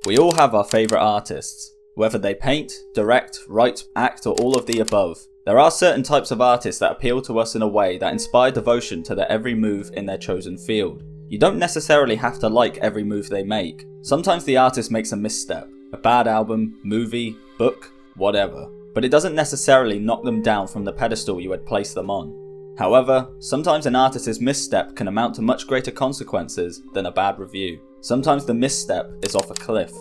We all have our favourite artists, whether they paint, direct, write, act or all of the above. There are certain types of artists that appeal to us in a way that inspire devotion to their every move in their chosen field. You don't necessarily have to like every move they make. Sometimes the artist makes a misstep, a bad album, movie, book, whatever, but it doesn't necessarily knock them down from the pedestal you had placed them on. However, sometimes an artist's misstep can amount to much greater consequences than a bad review. Sometimes the misstep is off a cliff.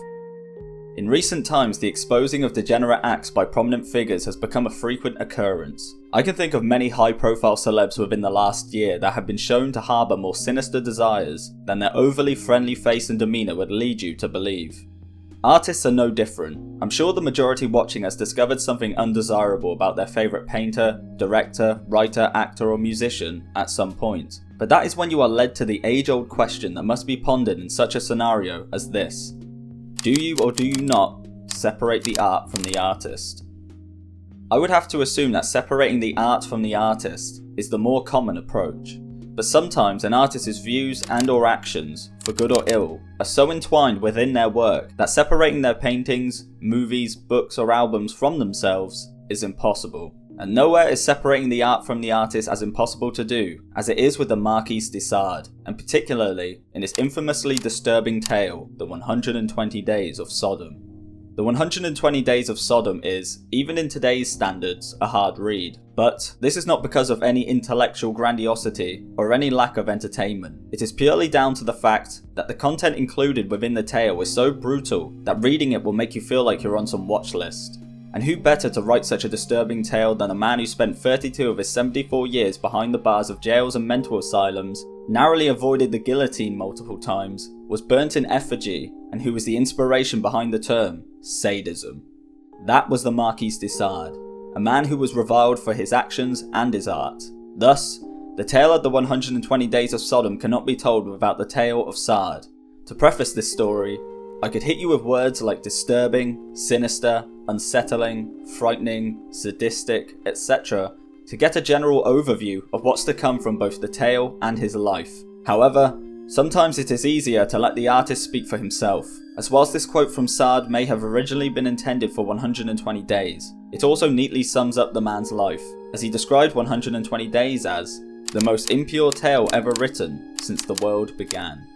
In recent times, the exposing of degenerate acts by prominent figures has become a frequent occurrence. I can think of many high-profile celebs within the last year that have been shown to harbour more sinister desires than their overly friendly face and demeanour would lead you to believe. Artists are no different. I'm sure the majority watching has discovered something undesirable about their favourite painter, director, writer, actor or musician at some point. But that is when you are led to the age-old question that must be pondered in such a scenario as this. Do you or do you not separate the art from the artist? I would have to assume that separating the art from the artist is the more common approach. But sometimes an artist's views and or actions, for good or ill, are so entwined within their work that separating their paintings, movies, books or albums from themselves is impossible. And nowhere is separating the art from the artist as impossible to do as it is with the Marquis de Sade, and particularly in its infamously disturbing tale, The 120 Days of Sodom. The 120 Days of Sodom is, even in today's standards, a hard read. But this is not because of any intellectual grandiosity or any lack of entertainment. It is purely down to the fact that the content included within the tale is so brutal that reading it will make you feel like you're on some watch list. And who better to write such a disturbing tale than a man who spent 32 of his 74 years behind the bars of jails and mental asylums, narrowly avoided the guillotine multiple times, was burnt in effigy, and who was the inspiration behind the term sadism. That was the Marquis de Sade, a man who was reviled for his actions and his art. Thus, the tale of the 120 Days of Sodom cannot be told without the tale of Sade. To preface this story, I could hit you with words like disturbing, sinister, unsettling, frightening, sadistic, etc. to get a general overview of what's to come from both the tale and his life. However, sometimes it is easier to let the artist speak for himself, as whilst this quote from Sade may have originally been intended for 120 days, it also neatly sums up the man's life, as he described 120 days as the most impure tale ever written since the world began.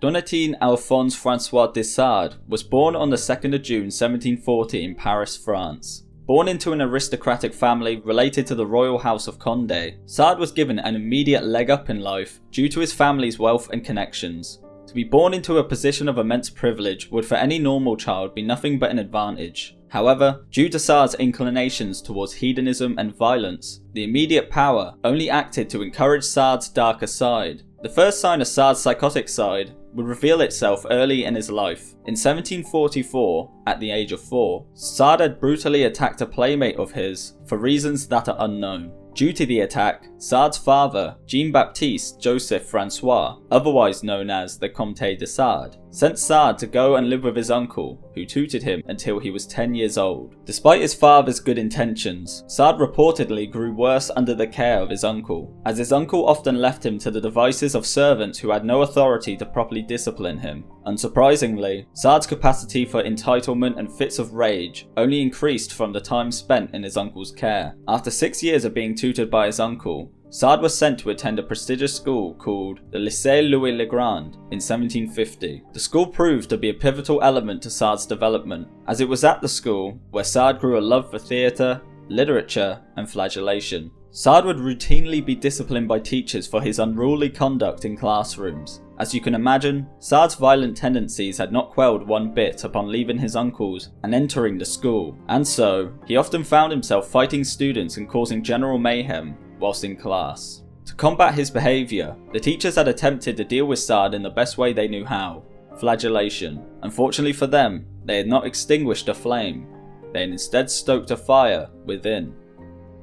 Donatien Alphonse François de Sade was born on the 2nd of June 1740 in Paris, France. Born into an aristocratic family related to the royal house of Condé, Sade was given an immediate leg up in life due to his family's wealth and connections. To be born into a position of immense privilege would for any normal child be nothing but an advantage. However, due to Sade's inclinations towards hedonism and violence, the immediate power only acted to encourage Sade's darker side. The first sign of Sade's psychotic side would reveal itself early in his life. In 1744, at the age of 4, Sade had brutally attacked a playmate of his for reasons that are unknown. Due to the attack, Sade's father, Jean-Baptiste Joseph François, otherwise known as the Comte de Sade, sent Sade to go and live with his uncle, who tutored him until he was 10 years old. Despite his father's good intentions, Sade reportedly grew worse under the care of his uncle, as his uncle often left him to the devices of servants who had no authority to properly discipline him. Unsurprisingly, Sade's capacity for entitlement and fits of rage only increased from the time spent in his uncle's care. After 6 years of being tutored by his uncle, Sade was sent to attend a prestigious school called the Lycée Louis le Grand in 1750. The school proved to be a pivotal element to Sade's development, as it was at the school where Sade grew a love for theatre, literature and flagellation. Sade would routinely be disciplined by teachers for his unruly conduct in classrooms. As you can imagine, Sade's violent tendencies had not quelled one bit upon leaving his uncle's and entering the school, and so he often found himself fighting students and causing general mayhem whilst in class. To combat his behaviour, the teachers had attempted to deal with Sade in the best way they knew how: flagellation. Unfortunately for them, they had not extinguished a flame, they had instead stoked a fire within.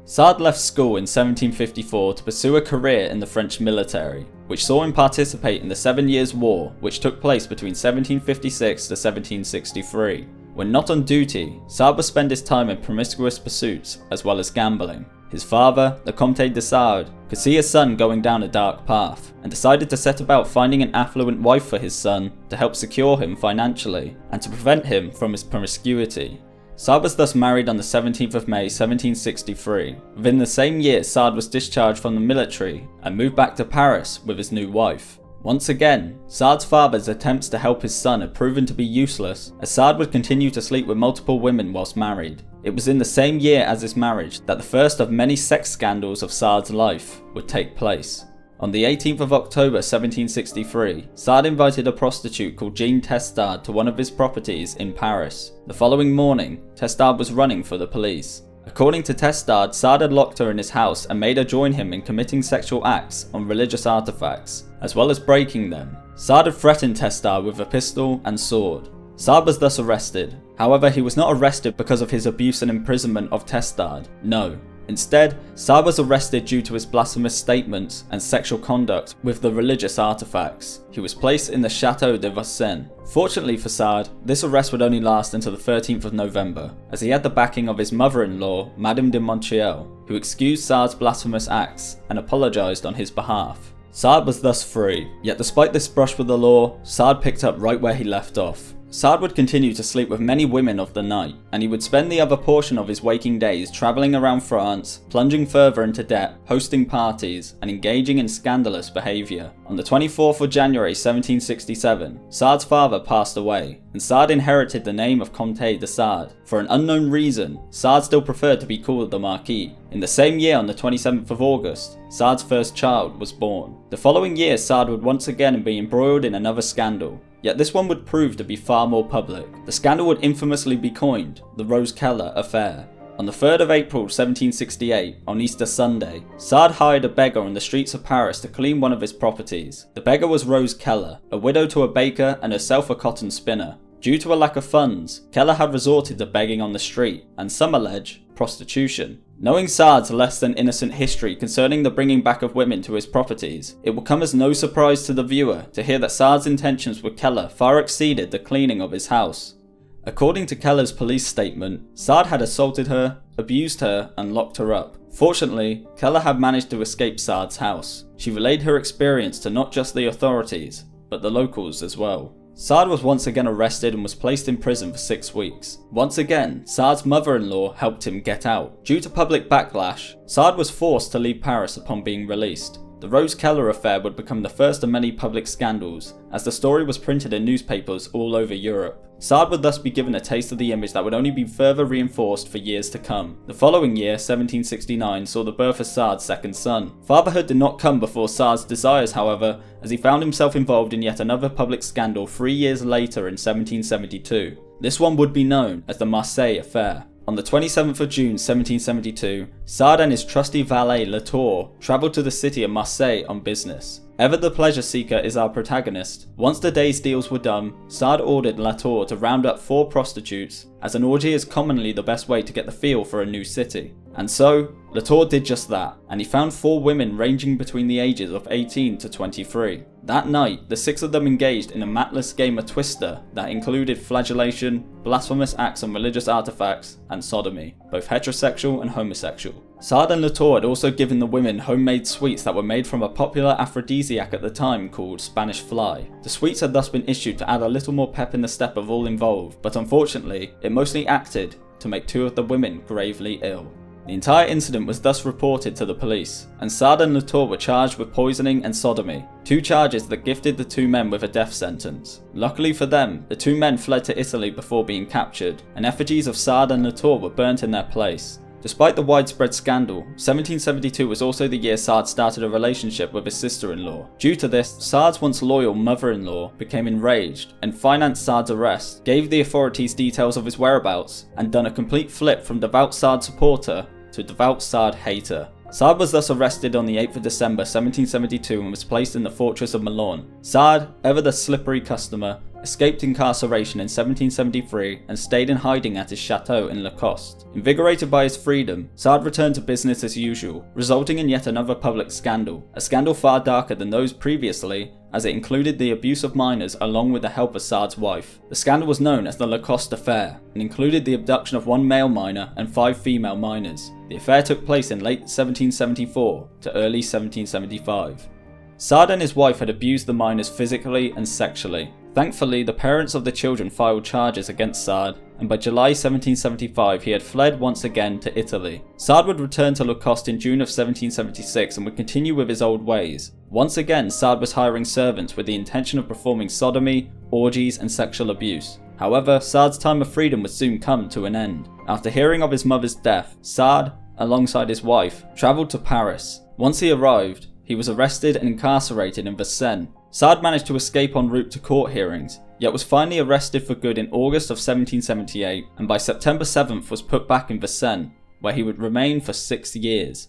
Sade left school in 1754 to pursue a career in the French military, which saw him participate in the 7 Years' War, which took place between 1756 to 1763. When not on duty, Sade would spend his time in promiscuous pursuits as well as gambling. His father, the Comte de Sade, could see his son going down a dark path, and decided to set about finding an affluent wife for his son to help secure him financially, and to prevent him from his promiscuity. Sade was thus married on the 17th of May 1763. Within the same year, Sade was discharged from the military and moved back to Paris with his new wife. Once again, Sade's father's attempts to help his son had proven to be useless, as Sade would continue to sleep with multiple women whilst married. It was in the same year as his marriage that the first of many sex scandals of Sade's life would take place. On the 18th of October 1763, Sade invited a prostitute called Jean Testard to one of his properties in Paris. The following morning, Testard was running for the police. According to Testard, Sade had locked her in his house and made her join him in committing sexual acts on religious artifacts, as well as breaking them. Sade had threatened Testard with a pistol and sword. Sade was thus arrested. However, he was not arrested because of his abuse and imprisonment of Testard. No. Instead, Sade was arrested due to his blasphemous statements and sexual conduct with the religious artifacts. He was placed in the Château de Vincennes. Fortunately for Sade, this arrest would only last until the 13th of November, as he had the backing of his mother-in-law, Madame de Montiel, who excused Sade's blasphemous acts and apologised on his behalf. Sade was thus free, yet despite this brush with the law, Sade picked up right where he left off. Sade would continue to sleep with many women of the night, and he would spend the other portion of his waking days travelling around France, plunging further into debt, hosting parties, and engaging in scandalous behaviour. On the 24th of January 1767, Sade's father passed away, and Sade inherited the name of Comte de Sade. For an unknown reason, Sade still preferred to be called the Marquis. In the same year, on the 27th of August, Sade's first child was born. The following year, Sade would once again be embroiled in another scandal. Yet this one would prove to be far more public. The scandal would infamously be coined the Rose Keller Affair. On the 3rd of April 1768, on Easter Sunday, Sade hired a beggar on the streets of Paris to clean one of his properties. The beggar was Rose Keller, a widow to a baker and herself a cotton spinner. Due to a lack of funds, Keller had resorted to begging on the street, and some allege prostitution. Knowing Sade's less than innocent history concerning the bringing back of women to his properties, it will come as no surprise to the viewer to hear that Sade's intentions with Keller far exceeded the cleaning of his house. According to Keller's police statement, Sade had assaulted her, abused her, and locked her up. Fortunately, Keller had managed to escape Sade's house. She relayed her experience to not just the authorities, but the locals as well. Sade was once again arrested and was placed in prison for 6 weeks. Once again, Sade's mother-in-law helped him get out. Due to public backlash, Sade was forced to leave Paris upon being released. The Rose Keller affair would become the first of many public scandals, as the story was printed in newspapers all over Europe. Sade would thus be given a taste of the image that would only be further reinforced for years to come. The following year, 1769, saw the birth of Sade's second son. Fatherhood did not come before Sade's desires, however, as he found himself involved in yet another public scandal 3 years later in 1772. This one would be known as the Marseille Affair. On the 27th of June 1772, Sade and his trusty valet Latour travelled to the city of Marseille on business. Ever the pleasure seeker is our protagonist. Once the day's deals were done, Sade ordered Latour to round up 4 prostitutes, as an orgy is commonly the best way to get the feel for a new city. And so, Latour did just that, and he found 4 women ranging between the ages of 18 to 23. That night, the 6 of them engaged in a matless game of Twister that included flagellation, blasphemous acts on religious artifacts, and sodomy, both heterosexual and homosexual. Sade and Latour had also given the women homemade sweets that were made from a popular aphrodisiac at the time called Spanish fly. The sweets had thus been issued to add a little more pep in the step of all involved, but unfortunately, it mostly acted to make 2 of the women gravely ill. The entire incident was thus reported to the police, and Sade and Latour were charged with poisoning and sodomy, 2 charges that gifted the 2 men with a death sentence. Luckily for them, the 2 men fled to Italy before being captured, and effigies of Sade and Latour were burnt in their place. Despite the widespread scandal, 1772 was also the year Sade started a relationship with his sister-in-law. Due to this, Sade's once loyal mother-in-law became enraged and financed Sade's arrest, gave the authorities details of his whereabouts, and done a complete flip from devout Sade supporter to devout Sade hater. Sade was thus arrested on the 8th of December 1772 and was placed in the fortress of Melun. Sade, ever the slippery customer, escaped incarceration in 1773 and stayed in hiding at his chateau in Lacoste. Invigorated by his freedom, Sa'd returned to business as usual, resulting in yet another public scandal, a scandal far darker than those previously, as it included the abuse of minors along with the help of Sa'd's wife. The scandal was known as the Lacoste Affair and included the abduction of 1 male minor and 5 female minors. The affair took place in late 1774 to early 1775. Sa'd and his wife had abused the minors physically and sexually. Thankfully, the parents of the children filed charges against Sa'd, and by July 1775 he had fled once again to Italy. Sa'd would return to Lacoste in June of 1776 and would continue with his old ways. Once again, Sa'd was hiring servants with the intention of performing sodomy, orgies and sexual abuse. However, Sa'd's time of freedom would soon come to an end. After hearing of his mother's death, Sa'd, alongside his wife, travelled to Paris. Once he arrived, he was arrested and incarcerated in Vincennes. Sa'd managed to escape en route to court hearings, yet was finally arrested for good in August of 1778 and by September 7th was put back in Vincennes, where he would remain for 6 years.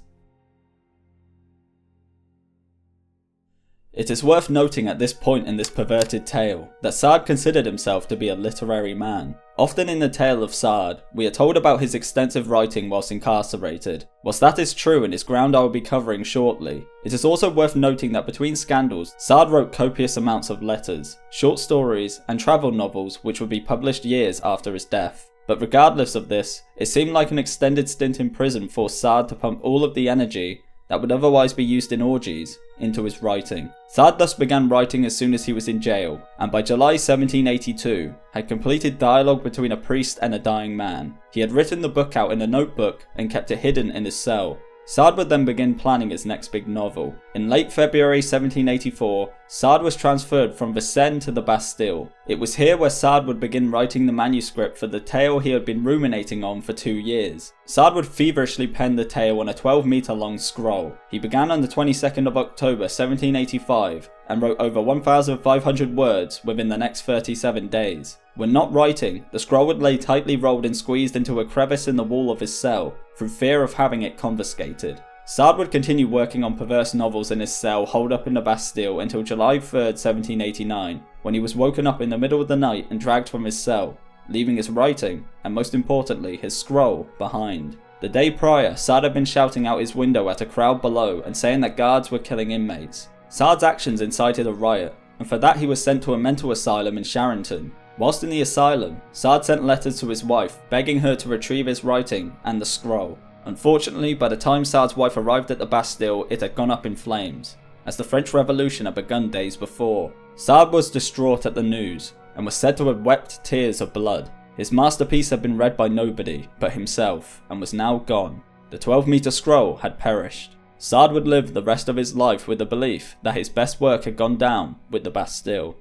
It is worth noting at this point in this perverted tale that Sa'd considered himself to be a literary man. Often in the tale of Sa'd, we are told about his extensive writing whilst incarcerated. Whilst that is true and is ground I will be covering shortly, it is also worth noting that between scandals, Sa'd wrote copious amounts of letters, short stories, and travel novels which would be published years after his death. But regardless of this, it seemed like an extended stint in prison forced Sa'd to pump all of the energy that would otherwise be used in orgies into his writing. Sa'd thus began writing as soon as he was in jail, and by July 1782 had completed dialogue between a priest and a dying man. He had written the book out in a notebook and kept it hidden in his cell. Sa'd would then begin planning his next big novel. In late February 1784, Sa'd was transferred from Vincennes to the Bastille. It was here where Sa'd would begin writing the manuscript for the tale he had been ruminating on for 2 years. Sa'd would feverishly pen the tale on a 12-metre long scroll. He began on the 22nd of October 1785 and wrote over 1,500 words within the next 37 days. When not writing, the scroll would lay tightly rolled and squeezed into a crevice in the wall of his cell, through fear of having it confiscated. Sa'd would continue working on perverse novels in his cell holed up in the Bastille until July 3rd, 1789, when he was woken up in the middle of the night and dragged from his cell, leaving his writing, and most importantly his scroll, behind. The day prior, Sa'd had been shouting out his window at a crowd below and saying that guards were killing inmates. Sa'd's actions incited a riot, and for that he was sent to a mental asylum in Charenton. Whilst in the asylum, Sa'd sent letters to his wife begging her to retrieve his writing and the scroll. Unfortunately, by the time Sa'd's wife arrived at the Bastille, it had gone up in flames, as the French Revolution had begun days before. Sa'd was distraught at the news, and was said to have wept tears of blood. His masterpiece had been read by nobody but himself, and was now gone. The 12-metre scroll had perished. Sa'd would live the rest of his life with the belief that his best work had gone down with the Bastille.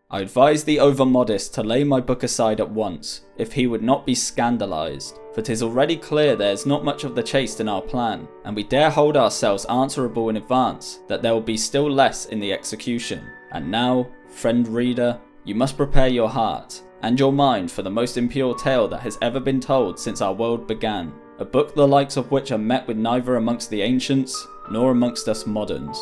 I advise the over-modest to lay my book aside at once, if he would not be scandalised, for 'tis already clear there is not much of the chaste in our plan, and we dare hold ourselves answerable in advance that there will be still less in the execution. And now, friend reader, you must prepare your heart, and your mind for the most impure tale that has ever been told since our world began, a book the likes of which are met with neither amongst the ancients, nor amongst us moderns.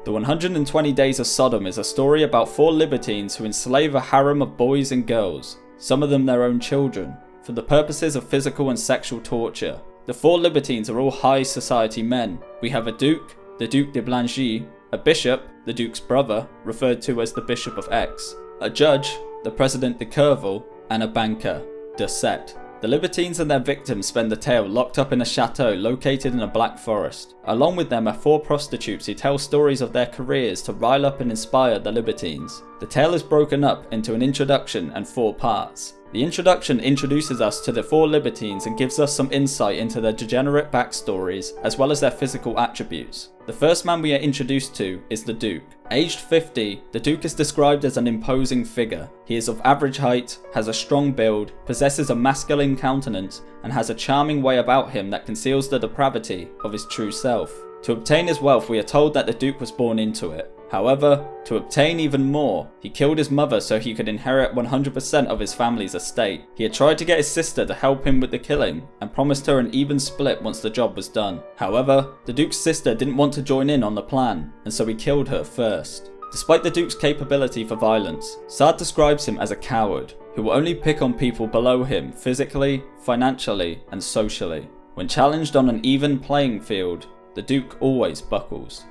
The 120 Days of Sodom is a story about 4 libertines who enslave a harem of boys and girls, some of them their own children, for the purposes of physical and sexual torture. The 4 libertines are all high society men. We have a duke, the Duc de Blangy, a bishop, the duke's brother, referred to as the Bishop of Aix, a judge, the President de Courval, and a banker, de Sette. The libertines and their victims spend the tale locked up in a chateau located in a black forest. Along with them are 4 prostitutes who tell stories of their careers to rile up and inspire the libertines. The tale is broken up into an introduction and 4 parts. The introduction introduces us to the 4 libertines and gives us some insight into their degenerate backstories as well as their physical attributes. The first man we are introduced to is the Duke. Aged 50, the Duke is described as an imposing figure. He is of average height, has a strong build, possesses a masculine countenance, and has a charming way about him that conceals the depravity of his true self. To obtain his wealth, we are told that the Duke was born into it. However, to obtain even more, he killed his mother so he could inherit 100% of his family's estate. He had tried to get his sister to help him with the killing and promised her an even split once the job was done. However, the Duke's sister didn't want to join in on the plan, and so he killed her first. Despite the Duke's capability for violence, Saad describes him as a coward who will only pick on people below him physically, financially, and socially. When challenged on an even playing field, the Duke always buckles.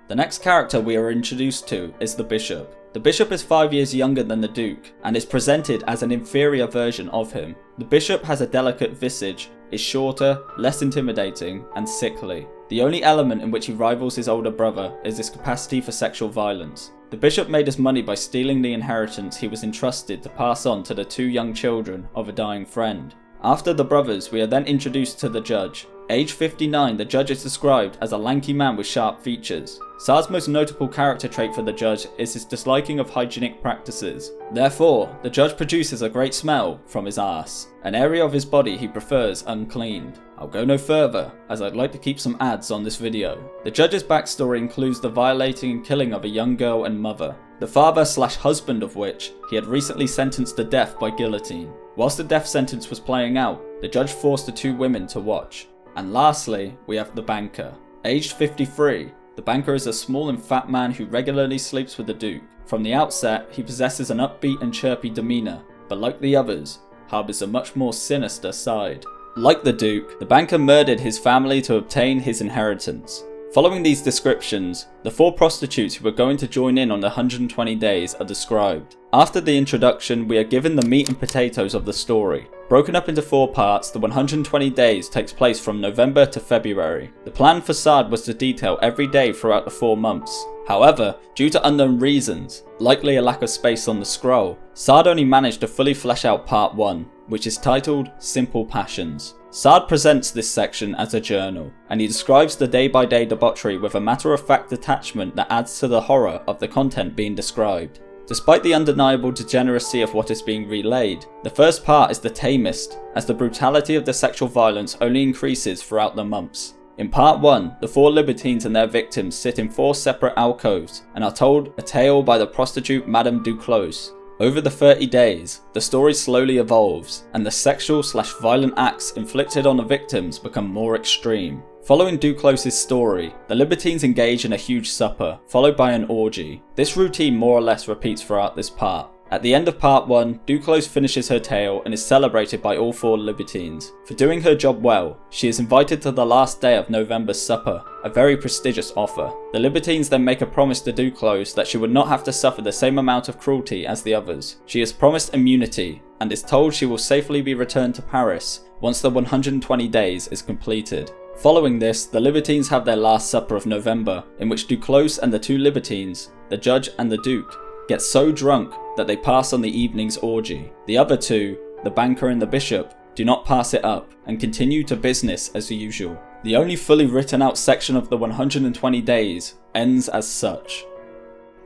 The next character we are introduced to is the Bishop. The Bishop is 5 years younger than the Duke and is presented as an inferior version of him. The Bishop has a delicate visage, is shorter, less intimidating, and sickly. The only element in which he rivals his older brother is his capacity for sexual violence. The Bishop made his money by stealing the inheritance he was entrusted to pass on to the 2 young children of a dying friend. After the brothers, we are then introduced to the Judge. Age 59, the Judge is described as a lanky man with sharp features. Saad's most notable character trait for the Judge is his disliking of hygienic practices. Therefore, the Judge produces a great smell from his arse, an area of his body he prefers uncleaned. I'll go no further, as I'd like to keep some ads on this video. The Judge's backstory includes the violating and killing of a young girl and mother, the father/husband of which he had recently sentenced to death by guillotine. Whilst the death sentence was playing out, the Judge forced the 2 women to watch. And lastly, we have the Banker. Aged 53, the Banker is a small and fat man who regularly sleeps with the Duke. From the outset, he possesses an upbeat and chirpy demeanour, but like the others, harbours a much more sinister side. Like the Duke, the Banker murdered his family to obtain his inheritance. Following these descriptions, the 4 prostitutes who were going to join in on the 120 days are described. After the introduction, we are given the meat and potatoes of the story. Broken up into 4 parts, the 120 days takes place from November to February. The plan for Saad was to detail every day throughout the 4 months. However, due to unknown reasons, likely a lack of space on the scroll, Saad only managed to fully flesh out part 1, which is titled Simple Passions. Saad presents this section as a journal, and he describes the day-by-day debauchery with a matter-of-fact detachment that adds to the horror of the content being described. Despite the undeniable degeneracy of what is being relayed, the first part is the tamest, as the brutality of the sexual violence only increases throughout the months. In part 1, the 4 libertines and their victims sit in 4 separate alcoves and are told a tale by the prostitute Madame Duclos. Over the 30 days, the story slowly evolves, and the sexual/violent acts inflicted on the victims become more extreme. Following Duclos' story, the libertines engage in a huge supper, followed by an orgy. This routine more or less repeats throughout this part. At the end of part 1, Duclos finishes her tale and is celebrated by all 4 libertines. For doing her job well, she is invited to the last day of November's supper, a very prestigious offer. The libertines then make a promise to Duclos that she would not have to suffer the same amount of cruelty as the others. She is promised immunity, and is told she will safely be returned to Paris once the 120 days is completed. Following this, the libertines have their last supper of November, in which Duclos and the 2 libertines, the Judge and the Duke, get so drunk that they pass on the evening's orgy. The other 2, the Banker and the Bishop, do not pass it up and continue to business as usual. The only fully written out section of the 120 days ends as such.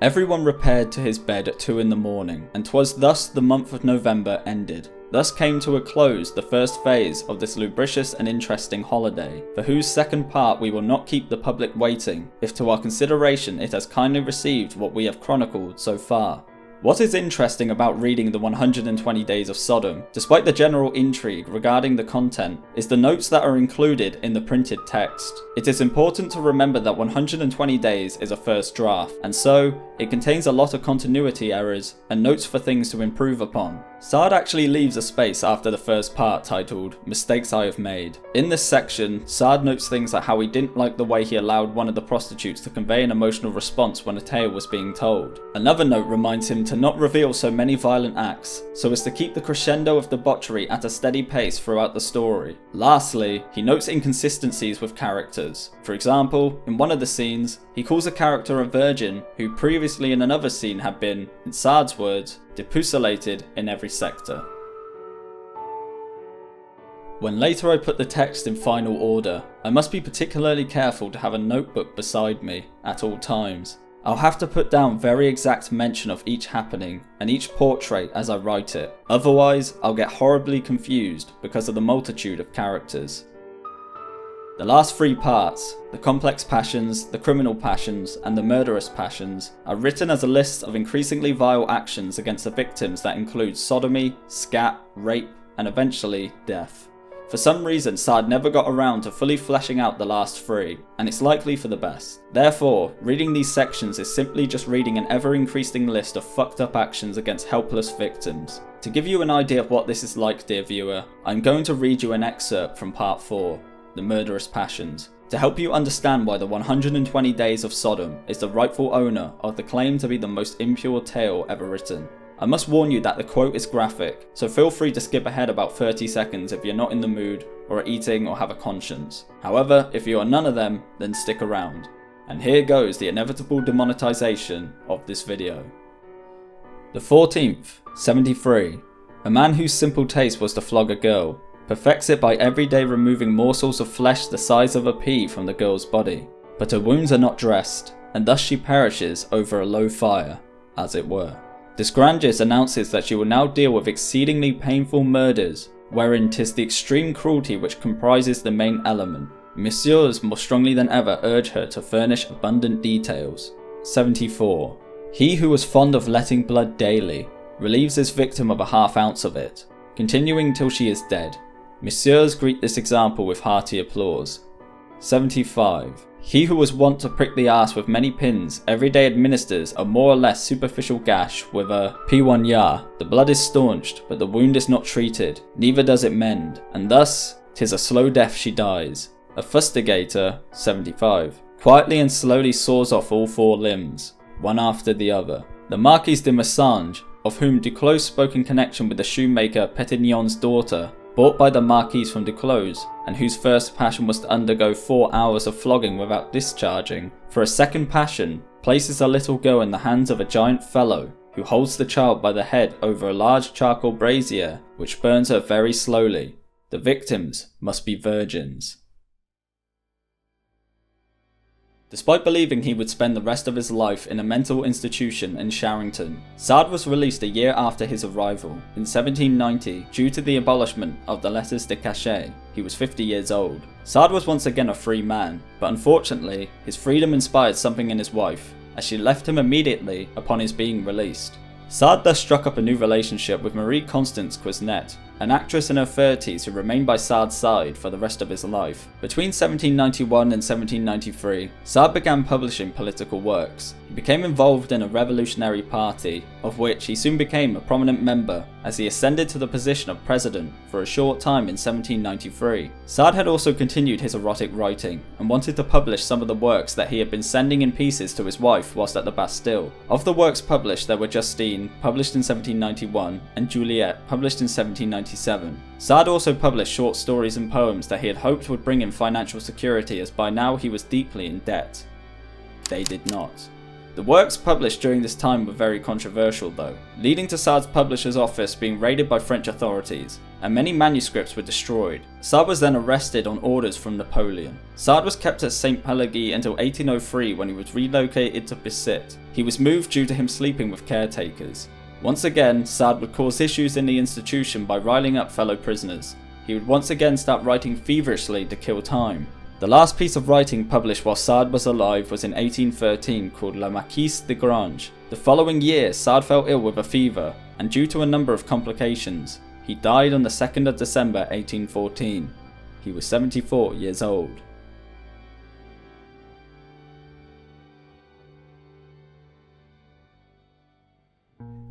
Everyone repaired to his bed at 2 in the morning, and 'twas thus the month of November ended. Thus came to a close the first phase of this lubricious and interesting holiday, for whose second part we will not keep the public waiting, if to our consideration it has kindly received what we have chronicled so far. What is interesting about reading the 120 Days of Sodom, despite the general intrigue regarding the content, is the notes that are included in the printed text. It is important to remember that 120 Days is a first draft, and so, it contains a lot of continuity errors and notes for things to improve upon. Saad actually leaves a space after the first part titled, Mistakes I Have Made. In this section, Saad notes things like how he didn't like the way he allowed one of the prostitutes to convey an emotional response when a tale was being told. Another note reminds him to not reveal so many violent acts, so as to keep the crescendo of debauchery at a steady pace throughout the story. Lastly, he notes inconsistencies with characters. For example, in one of the scenes, he calls a character a virgin who previously in another scene had been, in Saad's words, depucelated in every sector. When later I put the text in final order, I must be particularly careful to have a notebook beside me at all times. I'll have to put down very exact mention of each happening and each portrait as I write it, otherwise I'll get horribly confused because of the multitude of characters. The last three parts, the complex passions, the criminal passions, and the murderous passions, are written as a list of increasingly vile actions against the victims that include sodomy, scat, rape, and eventually death. For some reason, Sa'd never got around to fully fleshing out the last three, and it's likely for the best. Therefore, reading these sections is simply just reading an ever-increasing list of fucked up actions against helpless victims. To give you an idea of what this is like, dear viewer, I'm going to read you an excerpt from part 4, The Murderous Passions, to help you understand why the 120 Days of Sodom is the rightful owner of the claim to be the most impure tale ever written. I must warn you that the quote is graphic, so feel free to skip ahead about 30 seconds if you're not in the mood, or are eating, or have a conscience. However, if you are none of them, then stick around. And here goes the inevitable demonetization of this video. The 14th, 73. A man whose simple taste was to flog a girl, perfects it by every day removing morsels of flesh the size of a pea from the girl's body. But her wounds are not dressed, and thus she perishes over a low fire, as it were. This Granges announces that she will now deal with exceedingly painful murders, wherein 'tis the extreme cruelty which comprises the main element. Messieurs more strongly than ever urge her to furnish abundant details. 74. He who was fond of letting blood daily, relieves his victim of a half ounce of it, continuing till she is dead. Messieurs greet this example with hearty applause. 75. He who was wont to prick the arse with many pins every day administers a more or less superficial gash with a piwanya. The blood is staunched, but the wound is not treated, neither does it mend, and thus 'tis a slow death she dies. A fustigator, 75, quietly and slowly saws off all 4 limbs, one after the other. The Marquise de Massange, of whom Duclos spoke in connection with the shoemaker Petignon's daughter, bought by the Marquise from Duclos, and whose first passion was to undergo 4 hours of flogging without discharging, for a second passion, places a little girl in the hands of a giant fellow, who holds the child by the head over a large charcoal brazier, which burns her very slowly. The victims must be virgins. Despite believing he would spend the rest of his life in a mental institution in Sharrington, Sa'd was released a year after his arrival, in 1790, due to the abolishment of the letters de cachet. He was 50 years old. Sa'd was once again a free man, but unfortunately, his freedom inspired something in his wife, as she left him immediately upon his being released. Sa'd thus struck up a new relationship with Marie Constance Quesnette, an actress in her 30s who remained by Sa'd's side for the rest of his life. Between 1791 and 1793, Sa'd began publishing political works. He became involved in a revolutionary party, of which he soon became a prominent member, as he ascended to the position of president for a short time in 1793. Sa'd had also continued his erotic writing, and wanted to publish some of the works that he had been sending in pieces to his wife whilst at the Bastille. Of the works published, there were Justine, published in 1791, and Juliette, published in 1797. Sa'd also published short stories and poems that he had hoped would bring him financial security, as by now he was deeply in debt. They did not. The works published during this time were very controversial though, leading to Sa'd's publisher's office being raided by French authorities, and many manuscripts were destroyed. Sa'd was then arrested on orders from Napoleon. Sa'd was kept at St. Pelagie until 1803 when he was relocated to Bicêtre. He was moved due to him sleeping with caretakers. Once again, Sa'd would cause issues in the institution by riling up fellow prisoners. He would once again start writing feverishly to kill time. The last piece of writing published while Sa'd was alive was in 1813 called La Marquise de Grange. The following year, Sa'd fell ill with a fever, and due to a number of complications, he died on the 2nd of December 1814. He was 74 years old.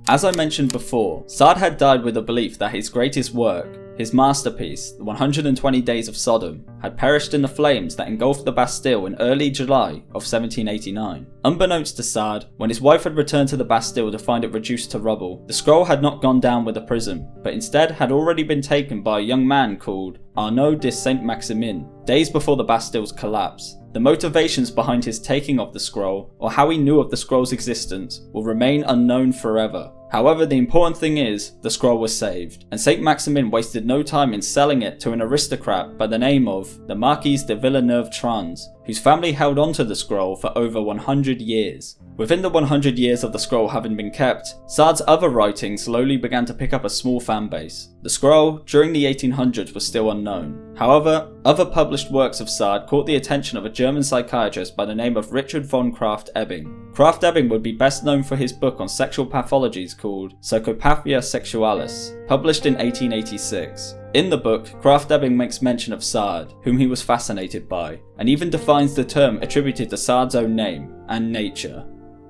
As I mentioned before, Sa'd had died with the belief that his greatest work, his masterpiece, The 120 Days of Sodom, had perished in the flames that engulfed the Bastille in early July of 1789. Unbeknownst to Sa'd, when his wife had returned to the Bastille to find it reduced to rubble, the scroll had not gone down with the prism, but instead had already been taken by a young man called Arnaud de Saint-Maximin, days before the Bastille's collapse. The motivations behind his taking of the scroll, or how he knew of the scroll's existence, will remain unknown forever. However, the important thing is, the scroll was saved, and Saint-Maximin wasted no time in selling it to an aristocrat by the name of the Marquis de Villeneuve-Trans, whose family held onto the scroll for over 100 years. Within the 100 years of the scroll having been kept, Sa'd's other writings slowly began to pick up a small fan base. The scroll, during the 1800s, was still unknown. However, other published works of Sa'd caught the attention of a German psychiatrist by the name of Richard von Krafft-Ebing. Krafft-Ebing would be best known for his book on sexual pathologies called Psychopathia Sexualis, published in 1886. In the book, Krafft-Ebing makes mention of Sa'd, whom he was fascinated by, and even defines the term attributed to Sa'd's own name and nature: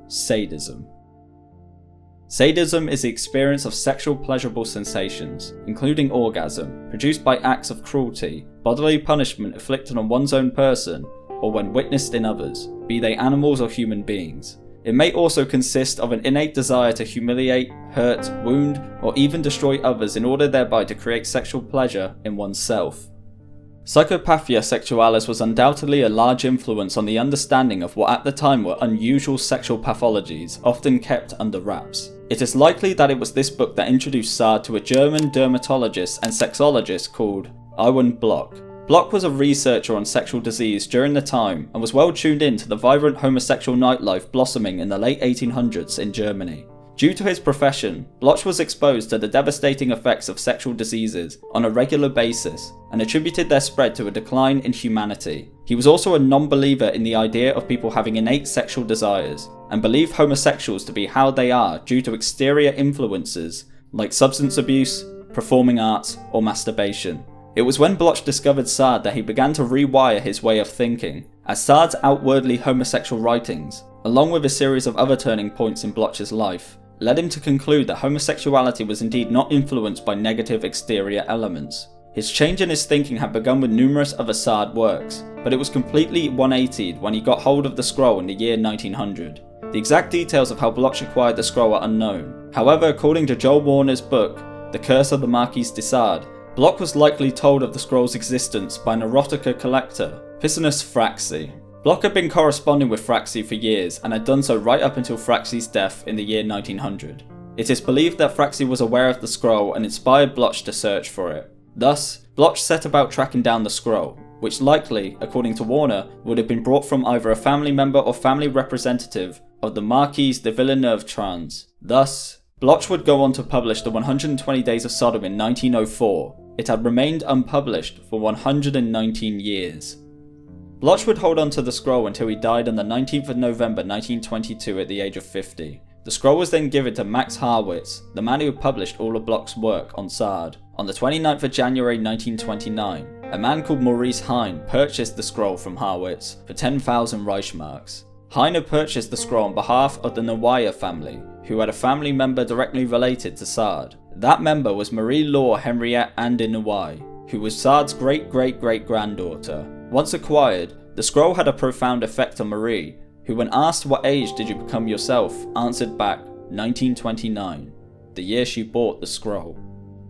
sadism. Sadism is the experience of sexual pleasurable sensations, including orgasm, produced by acts of cruelty, bodily punishment inflicted on one's own person, or when witnessed in others, be they animals or human beings. It may also consist of an innate desire to humiliate, hurt, wound, or even destroy others in order thereby to create sexual pleasure in oneself. Psychopathia Sexualis was undoubtedly a large influence on the understanding of what at the time were unusual sexual pathologies, often kept under wraps. It is likely that it was this book that introduced Sa'd to a German dermatologist and sexologist called Erwin Bloch. Bloch was a researcher on sexual disease during the time and was well tuned in to the vibrant homosexual nightlife blossoming in the late 1800s in Germany. Due to his profession, Bloch was exposed to the devastating effects of sexual diseases on a regular basis and attributed their spread to a decline in humanity. He was also a non-believer in the idea of people having innate sexual desires and believed homosexuals to be how they are due to exterior influences like substance abuse, performing arts, or masturbation. It was when Bloch discovered Sa'd that he began to rewire his way of thinking, as Sa'd's outwardly homosexual writings, along with a series of other turning points in Bloch's life, led him to conclude that homosexuality was indeed not influenced by negative exterior elements. His change in his thinking had begun with numerous other Sa'd works, but it was completely 180'd when he got hold of the scroll in the year 1900. The exact details of how Bloch acquired the scroll are unknown. However, according to Joel Warner's book, The Curse of the Marquis de Sade, Bloch was likely told of the scroll's existence by an erotica collector, Piscinus Fraxi. Bloch had been corresponding with Fraxi for years and had done so right up until Fraxi's death in the year 1900. It is believed that Fraxi was aware of the scroll and inspired Bloch to search for it. Thus, Bloch set about tracking down the scroll, which likely, according to Warner, would have been brought from either a family member or family representative of the Marquis de Villeneuve-Trans. Thus, Bloch would go on to publish the 120 Days of Sodom in 1904. It had remained unpublished for 119 years. Bloch would hold on to the scroll until he died on the 19th of November 1922 at the age of 50. The scroll was then given to Max Harwitz, the man who published all of Bloch's work on Sa'd. On the 29th of January 1929, a man called Maurice Heine purchased the scroll from Harwitz for 10,000 Reichsmarks. Heine had purchased the scroll on behalf of the Nawaya family, who had a family member directly related to Sa'd. That member was Marie-Laure Henriette Anne de Noailles, who was Sa'd's great-great-great-granddaughter. Once acquired, the scroll had a profound effect on Marie, who, when asked what age did you become yourself, answered back 1929, the year she bought the scroll.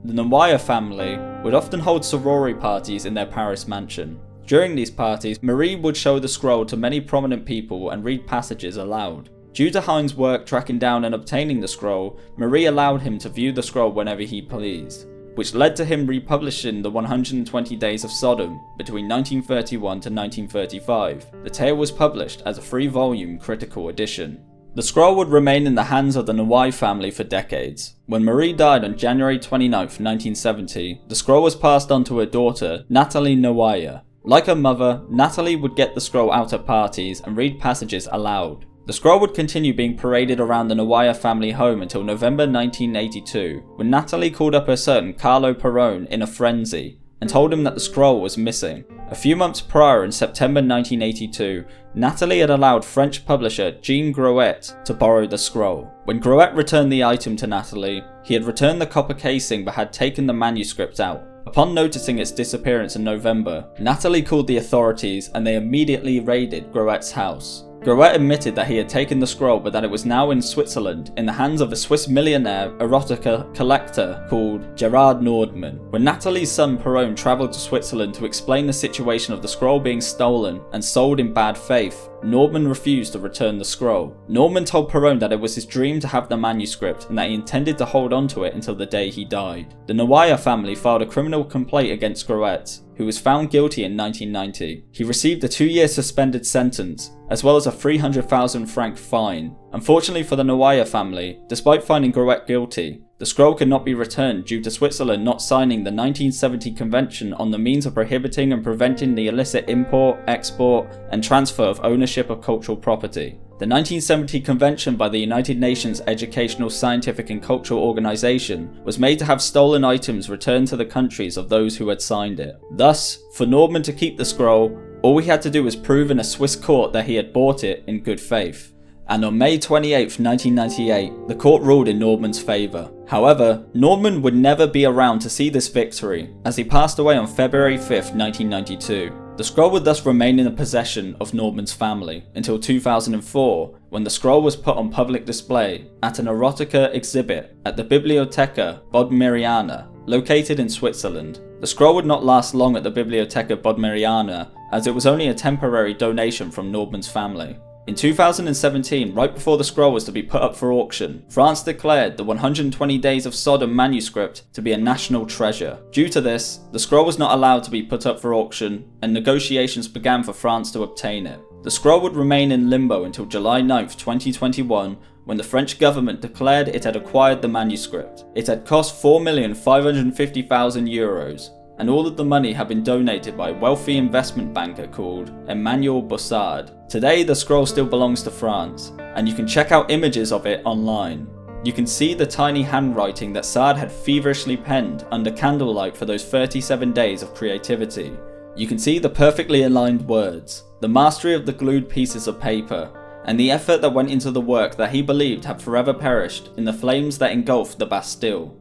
The Nawaya family would often hold sorority parties in their Paris mansion. During these parties, Marie would show the scroll to many prominent people and read passages aloud. Due to Heine's work tracking down and obtaining the scroll, Marie allowed him to view the scroll whenever he pleased, which led to him republishing the 120 Days of Sodom between 1931 to 1935. The tale was published as a 3-volume critical edition. The scroll would remain in the hands of the Noailles family for decades. When Marie died on January 29, 1970, the scroll was passed on to her daughter, Nathalie Noailles. Like her mother, Nathalie would get the scroll out at parties and read passages aloud. The scroll would continue being paraded around the Noailles family home until November 1982, when Nathalie called up her son Carlo Perrone in a frenzy and told him that the scroll was missing. A few months prior, in September 1982, Nathalie had allowed French publisher Jean Groet to borrow the scroll. When Groet returned the item to Nathalie, he had returned the copper casing but had taken the manuscript out. Upon noticing its disappearance in November, Nathalie called the authorities and they immediately raided Groet's house. Groet admitted that he had taken the scroll but that it was now in Switzerland in the hands of a Swiss millionaire erotica collector called Gerard Nordmann. When Nathalie's son Perrone travelled to Switzerland to explain the situation of the scroll being stolen and sold in bad faith, Nordmann refused to return the scroll. Nordmann told Perrone that it was his dream to have the manuscript and that he intended to hold on to it until the day he died. The Noailles family filed a criminal complaint against Groet, who was found guilty in 1990. He received a 2-year suspended sentence, as well as a 300,000 franc fine. Unfortunately for the Noailles family, despite finding Gruet guilty, the scroll could not be returned due to Switzerland not signing the 1970 Convention on the means of prohibiting and preventing the illicit import, export, and transfer of ownership of cultural property. The 1970 Convention by the United Nations Educational, Scientific and Cultural Organization was made to have stolen items returned to the countries of those who had signed it. Thus, for Nordman to keep the scroll, all he had to do was prove in a Swiss court that he had bought it in good faith. And on May 28, 1998, the court ruled in Nordman's favour. However, Nordman would never be around to see this victory, as he passed away on February 5, 1992. The scroll would thus remain in the possession of Nordman's family until 2004, when the scroll was put on public display at an erotica exhibit at the Bibliotheca Bodmeriana, located in Switzerland. The scroll would not last long at the Bibliotheca Bodmeriana, as it was only a temporary donation from Nordman's family. In 2017, right before the scroll was to be put up for auction, France declared the 120 Days of Sodom manuscript to be a national treasure. Due to this, the scroll was not allowed to be put up for auction, and negotiations began for France to obtain it. The scroll would remain in limbo until July 9, 2021, when the French government declared it had acquired the manuscript. It had cost €4,550,000, and all of the money had been donated by a wealthy investment banker called Emmanuel Bossard. Today, the scroll still belongs to France, and you can check out images of it online. You can see the tiny handwriting that Sade had feverishly penned under candlelight for those 37 days of creativity. You can see the perfectly aligned words, the mastery of the glued pieces of paper, and the effort that went into the work that he believed had forever perished in the flames that engulfed the Bastille.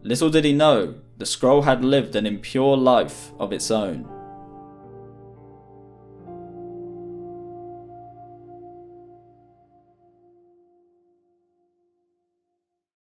Little did he know, the scroll had lived an impure life of its own.